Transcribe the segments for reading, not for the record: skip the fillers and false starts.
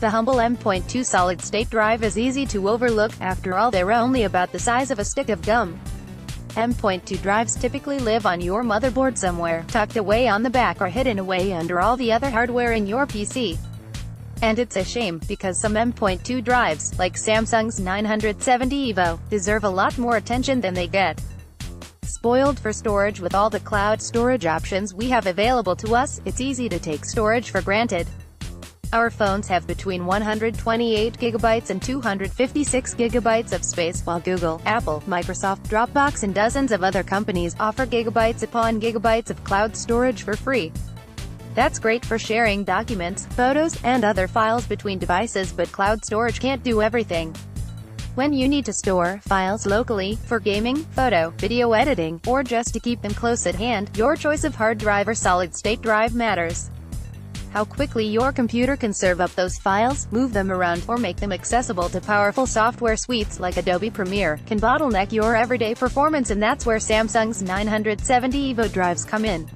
The humble M.2 solid-state drive is easy to overlook. After all, they're only about the size of a stick of gum. M.2 drives typically live on your motherboard somewhere, tucked away on the back or hidden away under all the other hardware in your PC. And it's a shame, because some M.2 drives, like Samsung's 970 EVO, deserve a lot more attention than they get. Spoiled for storage with all the cloud storage options we have available to us, it's easy to take storage for granted. Our phones have between 128 GB and 256 GB of space, while Google, Apple, Microsoft, Dropbox and dozens of other companies offer gigabytes upon gigabytes of cloud storage for free. That's great for sharing documents, photos, and other files between devices, but cloud storage can't do everything. When you need to store files locally, for gaming, photo, video editing, or just to keep them close at hand, your choice of hard drive or solid-state drive matters. How quickly your computer can serve up those files, move them around, or make them accessible to powerful software suites like Adobe Premiere, can bottleneck your everyday performance, and that's where Samsung's 970 EVO drives come in.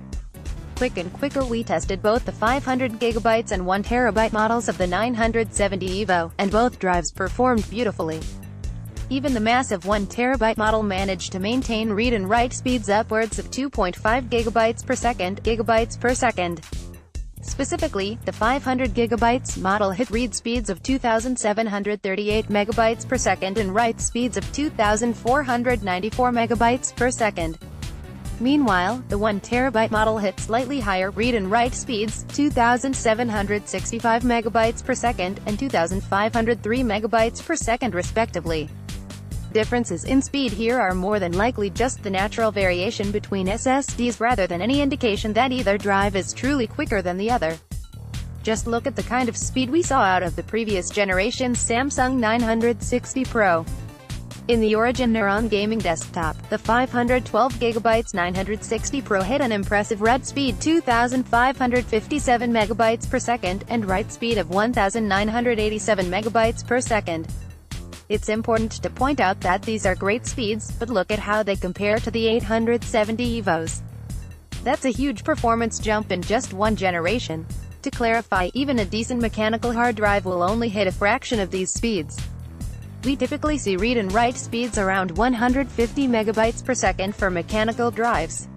Quick and quicker. We tested both the 500 GB and 1 TB models of the 970 EVO, and both drives performed beautifully. Even the massive 1 TB model managed to maintain read and write speeds upwards of 2.5 GB per second. Specifically, the 500 GB model hit read speeds of 2,738 MB per second and write speeds of 2,494 MB per second. Meanwhile, the 1 TB model hit slightly higher read and write speeds, 2,765 MB per second, and 2,503 MB per second respectively. Differences in speed here are more than likely just the natural variation between SSDs rather than any indication that either drive is truly quicker than the other. Just look at the kind of speed we saw out of the previous generation's Samsung 960 Pro. In the Origin Neuron gaming desktop, the 512 GB 960 Pro hit an impressive read speed 2,557 MB per second, and write speed of 1,987 MB per second. It's important to point out that these are great speeds, but look at how they compare to the 870 EVOs. That's a huge performance jump in just one generation. To clarify, even a decent mechanical hard drive will only hit a fraction of these speeds. We typically see read and write speeds around 150 MB per second for mechanical drives.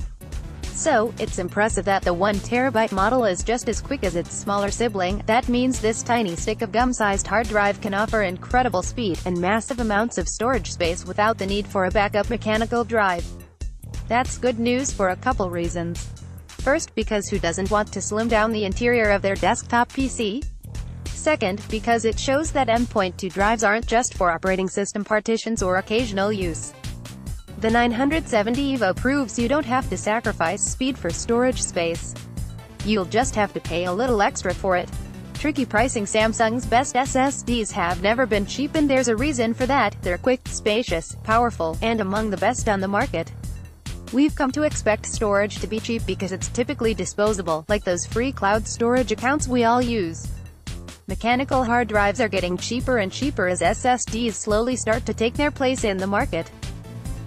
So, it's impressive that the 1 TB model is just as quick as its smaller sibling. That means this tiny stick of gum-sized hard drive can offer incredible speed and massive amounts of storage space without the need for a backup mechanical drive. That's good news for a couple reasons. First, because who doesn't want to slim down the interior of their desktop PC? Second, because it shows that M.2 drives aren't just for operating system partitions or occasional use. The 970 EVO proves you don't have to sacrifice speed for storage space. You'll just have to pay a little extra for it. Tricky pricing. Samsung's best SSDs have never been cheap, and there's a reason for that. They're quick, spacious, powerful, and among the best on the market. We've come to expect storage to be cheap because it's typically disposable, like those free cloud storage accounts we all use. Mechanical hard drives are getting cheaper and cheaper as SSDs slowly start to take their place in the market.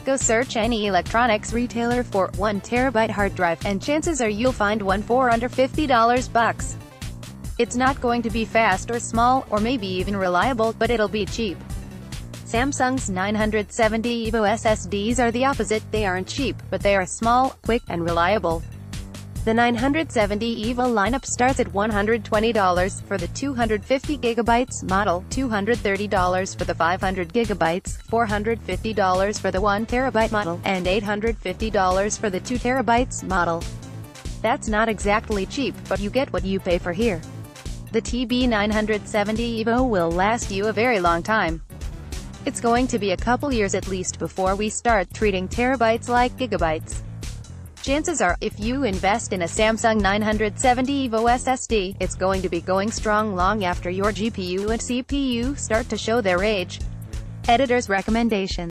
Go search any electronics retailer for 1 TB hard drive, and chances are you'll find one for under $50 bucks. It's not going to be fast or small, or maybe even reliable, but it'll be cheap. Samsung's 970 EVO SSDs are the opposite. They aren't cheap, but they are small, quick, and reliable. The 970 EVO lineup starts at $120 for the 250 GB model, $230 for the 500 GB, $450 for the 1 TB model, and $850 for the 2 TB model. That's not exactly cheap, but you get what you pay for here. The TB970 EVO will last you a very long time. It's going to be a couple years at least before we start treating terabytes like gigabytes. Chances are, if you invest in a Samsung 970 EVO SSD, it's going to be going strong long after your GPU and CPU start to show their age. Editor's recommendation.